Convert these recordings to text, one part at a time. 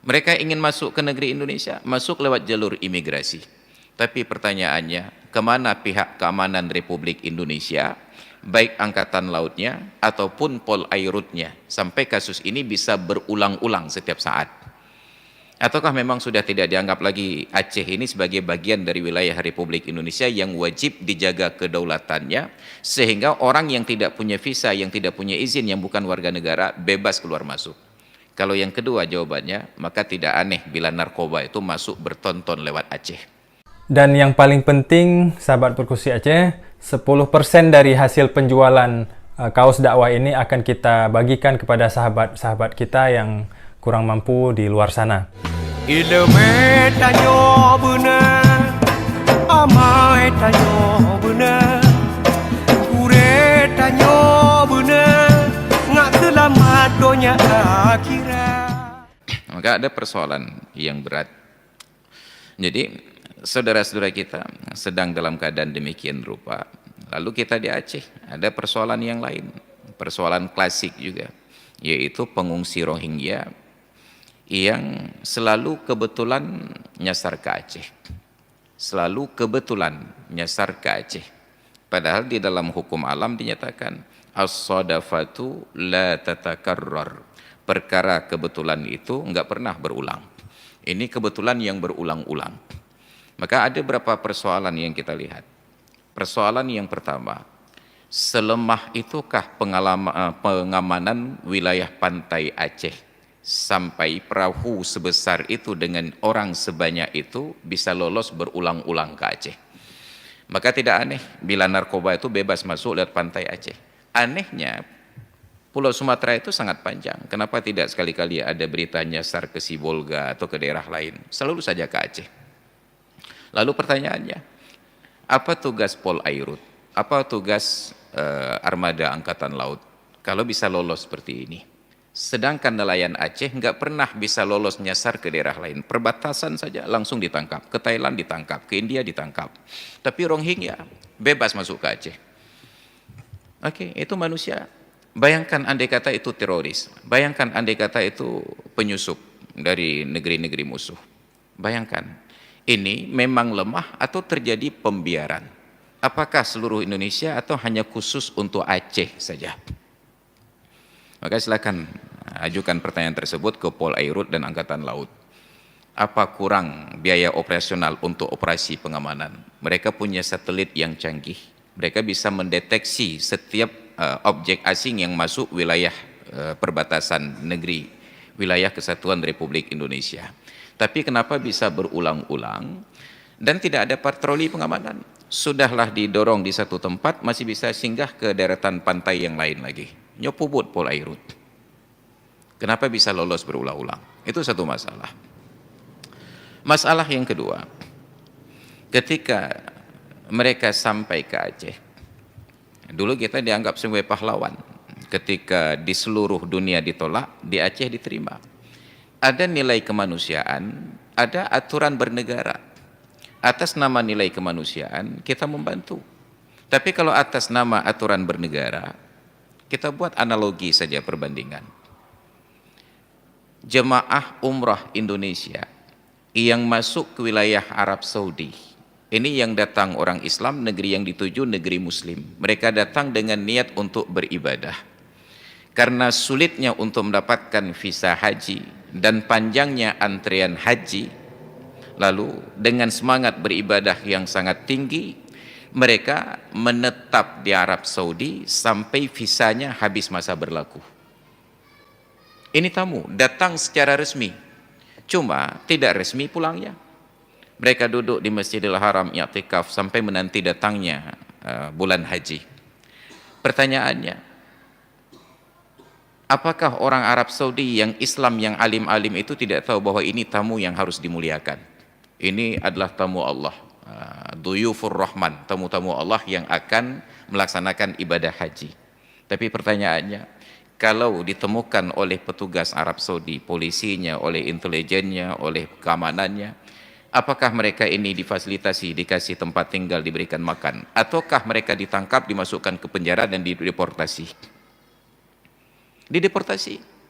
Mereka ingin masuk ke negeri Indonesia, masuk lewat jalur imigrasi. Tapi pertanyaannya, kemana pihak keamanan Republik Indonesia, baik Angkatan Lautnya ataupun Polairutnya, sampai kasus ini bisa berulang-ulang setiap saat? Ataukah memang sudah tidak dianggap lagi Aceh ini sebagai bagian dari wilayah Republik Indonesia yang wajib dijaga kedaulatannya, sehingga orang yang tidak punya visa, yang tidak punya izin, yang bukan warga negara, bebas keluar masuk? Kalau yang kedua jawabannya, maka tidak aneh bila narkoba itu masuk bertonton lewat Aceh. Dan yang paling penting, sahabat Perkusi Aceh, 10% dari hasil penjualan kaos dakwah ini akan kita bagikan kepada sahabat-sahabat kita yang kurang mampu di luar sana. Ilmu tanyo benar, amai tanyo benar, kure tanyo benar, ngak selamat dunia akhirat. Maka ada persoalan yang berat. Jadi saudara-saudara kita sedang dalam keadaan demikian rupa. Lalu kita di Aceh ada persoalan yang lain, persoalan klasik juga, yaitu pengungsi Rohingya yang selalu kebetulan nyasar ke Aceh. Selalu kebetulan nyasar ke Aceh. Padahal di dalam hukum alam dinyatakan as-sadafatu la tatakarrar. Perkara kebetulan itu enggak pernah berulang. Ini kebetulan yang berulang-ulang. Maka ada beberapa persoalan yang kita lihat. Persoalan yang pertama, selemah itukah pengamanan wilayah pantai Aceh sampai perahu sebesar itu dengan orang sebanyak itu bisa lolos berulang-ulang ke Aceh? Maka tidak aneh bila narkoba itu bebas masuk lewat pantai Aceh. Anehnya, Pulau Sumatera itu sangat panjang. Kenapa tidak sekali-kali ada berita nyasar ke Sibolga atau ke daerah lain? Selalu saja ke Aceh. Lalu pertanyaannya, apa tugas Polairut? Apa tugas armada Angkatan Laut kalau bisa lolos seperti ini? Sedangkan nelayan Aceh nggak pernah bisa lolos nyasar ke daerah lain. Perbatasan saja langsung ditangkap. Ke Thailand ditangkap, ke India ditangkap. Tapi Rohingya bebas masuk ke Aceh. Oke, itu manusia. Bayangkan andai kata itu teroris. Bayangkan andai kata itu penyusup dari negeri-negeri musuh. Bayangkan, ini memang lemah atau terjadi pembiaran? Apakah seluruh Indonesia atau hanya khusus untuk Aceh saja? Maka silakan ajukan pertanyaan tersebut ke Polairut dan Angkatan Laut. Apa kurang biaya operasional untuk operasi pengamanan? Mereka punya satelit yang canggih. Mereka bisa mendeteksi setiap objek asing yang masuk wilayah perbatasan negeri, wilayah kesatuan Republik Indonesia. Tapi kenapa bisa berulang-ulang dan tidak ada patroli pengamanan? Sudahlah didorong di satu tempat, masih bisa singgah ke daratan pantai yang lain lagi. Nyopubut Polairut. Kenapa bisa lolos berulang-ulang? Itu satu masalah. Masalah yang kedua, ketika mereka sampai ke Aceh, dulu kita dianggap sebagai pahlawan. Ketika di seluruh dunia ditolak, di Aceh diterima. Ada nilai kemanusiaan, ada aturan bernegara. Atas nama nilai kemanusiaan, kita membantu. Tapi kalau atas nama aturan bernegara, kita buat analogi saja perbandingan. Jemaah umrah Indonesia yang masuk ke wilayah Arab Saudi, ini yang datang orang Islam, negeri yang dituju negeri Muslim. Mereka datang dengan niat untuk beribadah. Karena sulitnya untuk mendapatkan visa haji dan panjangnya antrian haji, lalu dengan semangat beribadah yang sangat tinggi, mereka menetap di Arab Saudi sampai visanya habis masa berlaku. Ini tamu datang secara resmi, cuma tidak resmi pulangnya. Mereka duduk di Masjidil Haram i'tikaf sampai menanti datangnya bulan haji. Pertanyaannya, apakah orang Arab Saudi yang Islam yang alim-alim itu tidak tahu bahwa ini tamu yang harus dimuliakan? Ini adalah tamu Allah, duyufur rahman, tamu-tamu Allah yang akan melaksanakan ibadah haji. Tapi pertanyaannya, kalau ditemukan oleh petugas Arab Saudi, polisinya, oleh intelijennya, oleh keamanannya, apakah mereka ini difasilitasi, dikasih tempat tinggal, diberikan makan, ataukah mereka ditangkap, dimasukkan ke penjara dan dideportasi? Dideportasi.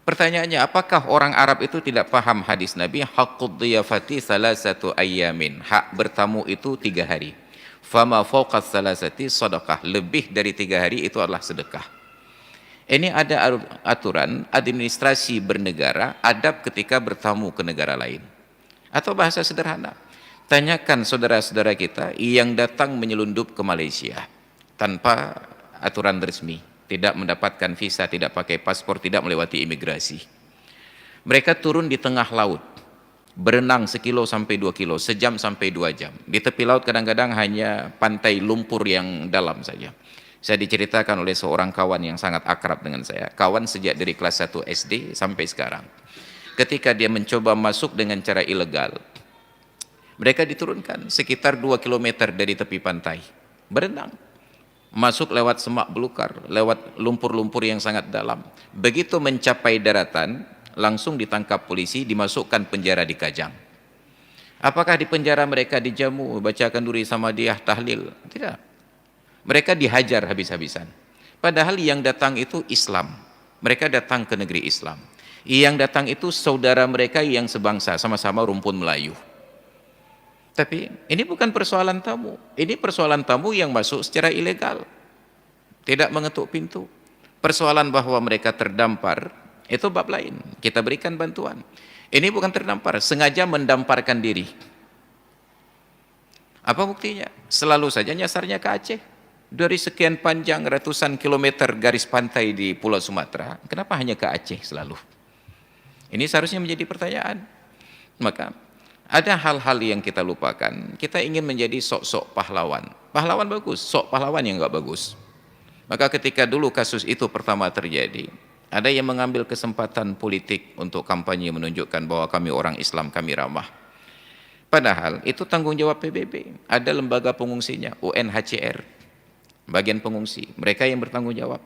Pertanyaannya, apakah orang Arab itu tidak paham hadis Nabi? Haqqud dhiyafati salasatu ayyamin. Hak bertamu itu 3 hari. Fama fawqas salasati sadaqah. Lebih dari 3 hari itu adalah sedekah. Ini ada aturan administrasi bernegara, adab ketika bertamu ke negara lain. Atau bahasa sederhana, tanyakan saudara-saudara kita yang datang menyelundup ke Malaysia tanpa aturan resmi, tidak mendapatkan visa, tidak pakai paspor, tidak melewati imigrasi. Mereka turun di tengah laut, berenang 1 kilo sampai 2 kilo, sejam sampai 2 jam. Di tepi laut kadang-kadang hanya pantai lumpur yang dalam saja. Saya diceritakan oleh seorang kawan yang sangat akrab dengan saya, kawan sejak dari kelas 1 SD sampai sekarang. Ketika dia mencoba masuk dengan cara ilegal, mereka diturunkan sekitar 2 km dari tepi pantai, berenang, masuk lewat semak belukar, lewat lumpur-lumpur yang sangat dalam. Begitu mencapai daratan, langsung ditangkap polisi, dimasukkan penjara di Kajang. Apakah di penjara mereka dijamu, bacakan duri sama dia, tahlil? Tidak. Mereka dihajar habis-habisan. Padahal yang datang itu Islam. Mereka datang ke negeri Islam. Yang datang itu saudara mereka yang sebangsa, sama-sama rumpun Melayu. Tapi ini bukan persoalan tamu. Ini persoalan tamu yang masuk secara ilegal, tidak mengetuk pintu. Persoalan bahwa mereka terdampar, itu bab lain. Kita berikan bantuan. Ini bukan terdampar, sengaja mendamparkan diri. Apa buktinya? Selalu saja nyasarnya ke Aceh. Dari sekian panjang ratusan kilometer garis pantai di Pulau Sumatera, kenapa hanya ke Aceh selalu? Ini seharusnya menjadi pertanyaan. Maka ada hal-hal yang kita lupakan. Kita ingin menjadi sok-sok pahlawan. Pahlawan bagus, sok pahlawan yang enggak bagus. Maka ketika dulu kasus itu pertama terjadi, ada yang mengambil kesempatan politik untuk kampanye menunjukkan bahwa kami orang Islam, kami ramah. Padahal itu tanggung jawab PBB. Ada lembaga pengungsinya, UNHCR. Bagian pengungsi, mereka yang bertanggung jawab.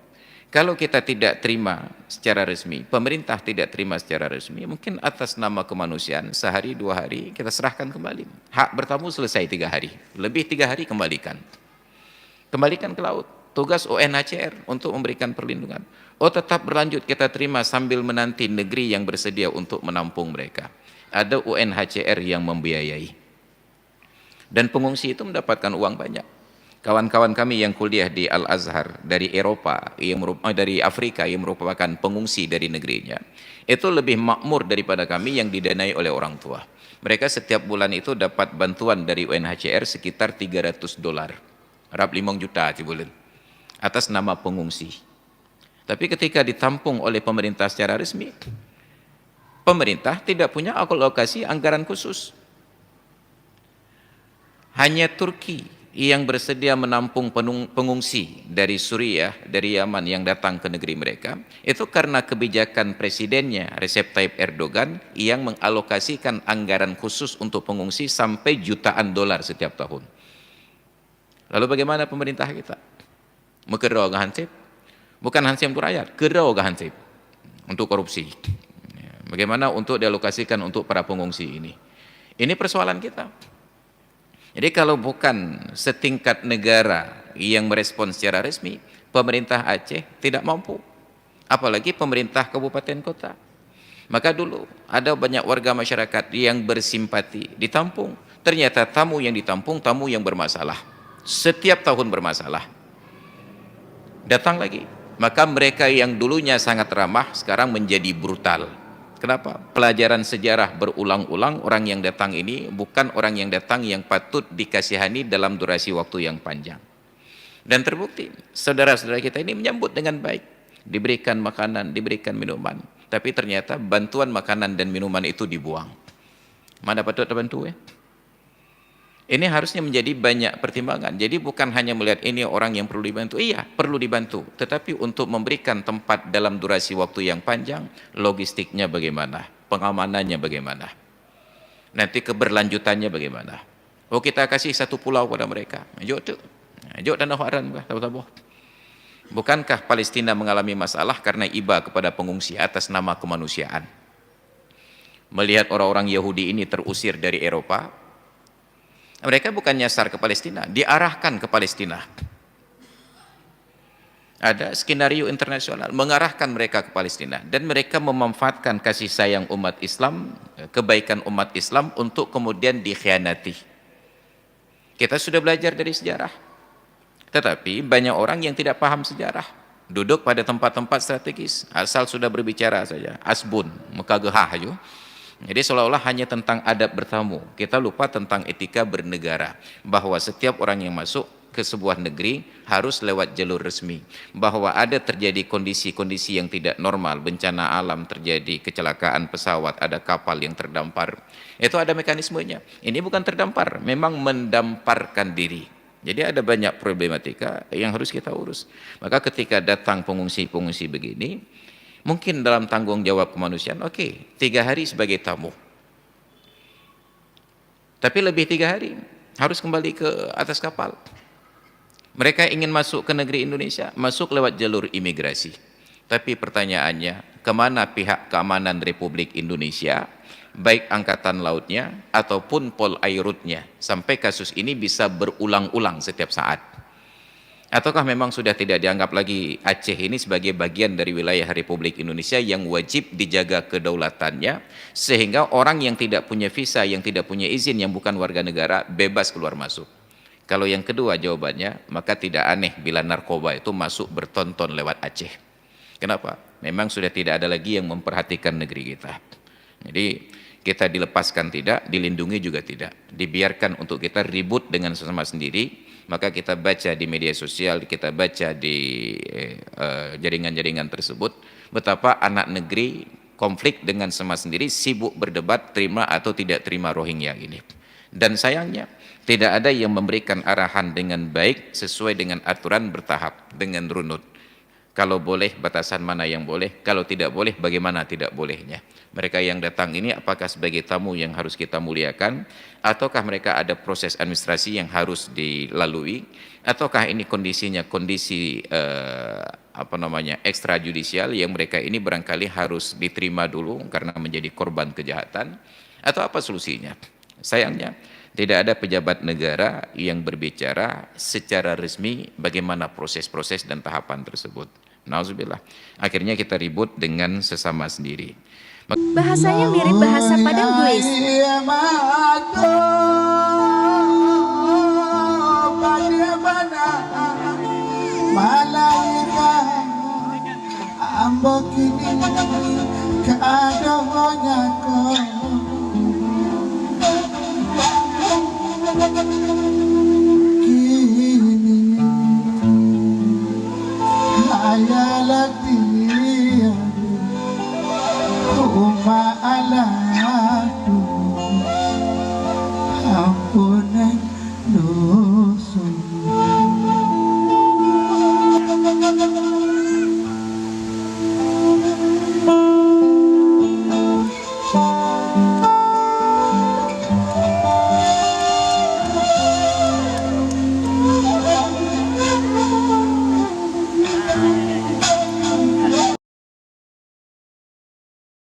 Kalau kita tidak terima secara resmi, pemerintah tidak terima secara resmi, mungkin atas nama kemanusiaan, sehari 2 hari kita serahkan kembali. Hak bertamu selesai 3 hari, lebih 3 hari kembalikan. Kembalikan ke laut. Tugas UNHCR untuk memberikan perlindungan. Tetap berlanjut kita terima sambil menanti negeri yang bersedia untuk menampung mereka. Ada UNHCR yang membiayai. Dan pengungsi itu mendapatkan uang banyak. Kawan-kawan kami yang kuliah di Al-Azhar dari Eropa, dari Afrika yang merupakan pengungsi dari negerinya, itu lebih makmur daripada kami yang didanai oleh orang tua. Mereka setiap bulan itu dapat bantuan dari UNHCR sekitar $300, Arab 5 juta di bulan, atas nama pengungsi. Tapi ketika ditampung oleh pemerintah secara resmi, pemerintah tidak punya alokasi anggaran khusus. Hanya Turki yang bersedia menampung pengungsi dari Suriah, dari Yaman yang datang ke negeri mereka, itu karena kebijakan presidennya Recep Tayyip Erdogan yang mengalokasikan anggaran khusus untuk pengungsi sampai jutaan dolar setiap tahun. Lalu bagaimana pemerintah kita? Mekerau ke Hansip? Bukan Hansip untuk rakyat, kerau ke Hansip untuk korupsi. Bagaimana untuk dialokasikan untuk para pengungsi ini? Ini persoalan kita. Jadi kalau bukan setingkat negara yang merespons secara resmi, pemerintah Aceh tidak mampu. Apalagi pemerintah kabupaten kota. Maka dulu ada banyak warga masyarakat yang bersimpati, ditampung. Ternyata tamu yang ditampung, tamu yang bermasalah. Setiap tahun bermasalah. Datang lagi. Maka mereka yang dulunya sangat ramah, sekarang menjadi brutal. Kenapa? Pelajaran sejarah berulang-ulang, orang yang datang ini bukan orang yang datang yang patut dikasihani dalam durasi waktu yang panjang. Dan terbukti, saudara-saudara kita ini menyambut dengan baik. Diberikan makanan, diberikan minuman. Tapi ternyata bantuan makanan dan minuman itu dibuang. Mana patut terbantu ya? Ini harusnya menjadi banyak pertimbangan. Jadi bukan hanya melihat ini orang yang perlu dibantu. Iya, perlu dibantu. Tetapi untuk memberikan tempat dalam durasi waktu yang panjang, logistiknya bagaimana? Pengamanannya bagaimana? Nanti keberlanjutannya bagaimana? Kita kasih 1 pulau pada mereka. Jok dan Haran, tahu-tahu. Bukankah Palestina mengalami masalah karena iba kepada pengungsi atas nama kemanusiaan? Melihat orang-orang Yahudi ini terusir dari Eropa, mereka bukan nyasar ke Palestina, diarahkan ke Palestina. Ada skenario internasional mengarahkan mereka ke Palestina, dan mereka memanfaatkan kasih sayang umat Islam, kebaikan umat Islam untuk kemudian dikhianati. Kita sudah belajar dari sejarah, tetapi banyak orang yang tidak paham sejarah, duduk pada tempat-tempat strategis, asal sudah berbicara saja asbun mekagehah aja. Jadi seolah-olah hanya tentang adab bertamu, kita lupa tentang etika bernegara, bahwa setiap orang yang masuk ke sebuah negeri harus lewat jalur resmi, bahwa ada terjadi kondisi-kondisi yang tidak normal, bencana alam terjadi, kecelakaan pesawat, ada kapal yang terdampar, itu ada mekanismenya. Ini bukan terdampar, memang mendamparkan diri. Jadi ada banyak problematika yang harus kita urus. Maka ketika datang pengungsi-pengungsi begini, mungkin dalam tanggung jawab kemanusiaan, oke, 3 hari sebagai tamu, tapi lebih 3 hari harus kembali ke atas kapal. Mereka ingin masuk ke negeri Indonesia, masuk lewat jalur imigrasi. Tapi pertanyaannya, kemana pihak keamanan Republik Indonesia, baik angkatan lautnya ataupun Polairutnya, sampai kasus ini bisa berulang-ulang setiap saat? Ataukah memang sudah tidak dianggap lagi Aceh ini sebagai bagian dari wilayah Republik Indonesia yang wajib dijaga kedaulatannya, sehingga orang yang tidak punya visa, yang tidak punya izin, yang bukan warga negara, bebas keluar masuk? Kalau yang kedua jawabannya, maka tidak aneh bila narkoba itu masuk bertonton lewat Aceh. Kenapa? Memang sudah tidak ada lagi yang memperhatikan negeri kita. Jadi kita dilepaskan tidak, dilindungi juga tidak. Dibiarkan untuk kita ribut dengan sesama sendiri. Maka kita baca di media sosial, kita baca di jaringan-jaringan tersebut, betapa anak negeri konflik dengan sama sendiri, sibuk berdebat terima atau tidak terima Rohingya ini. Dan sayangnya tidak ada yang memberikan arahan dengan baik, sesuai dengan aturan bertahap, dengan runut. Kalau boleh, batasan mana yang boleh, kalau tidak boleh, bagaimana tidak bolehnya. Mereka yang datang ini apakah sebagai tamu yang harus kita muliakan, ataukah mereka ada proses administrasi yang harus dilalui, ataukah ini kondisinya kondisi ekstrajudisial yang mereka ini barangkali harus diterima dulu karena menjadi korban kejahatan, atau apa solusinya? Sayangnya tidak ada pejabat negara yang berbicara secara resmi bagaimana proses-proses dan tahapan tersebut. Nauzubillah. Akhirnya kita ribut dengan sesama sendiri. Bahasanya mirip bahasa Padang Buis. Ambok ini keadaannya kau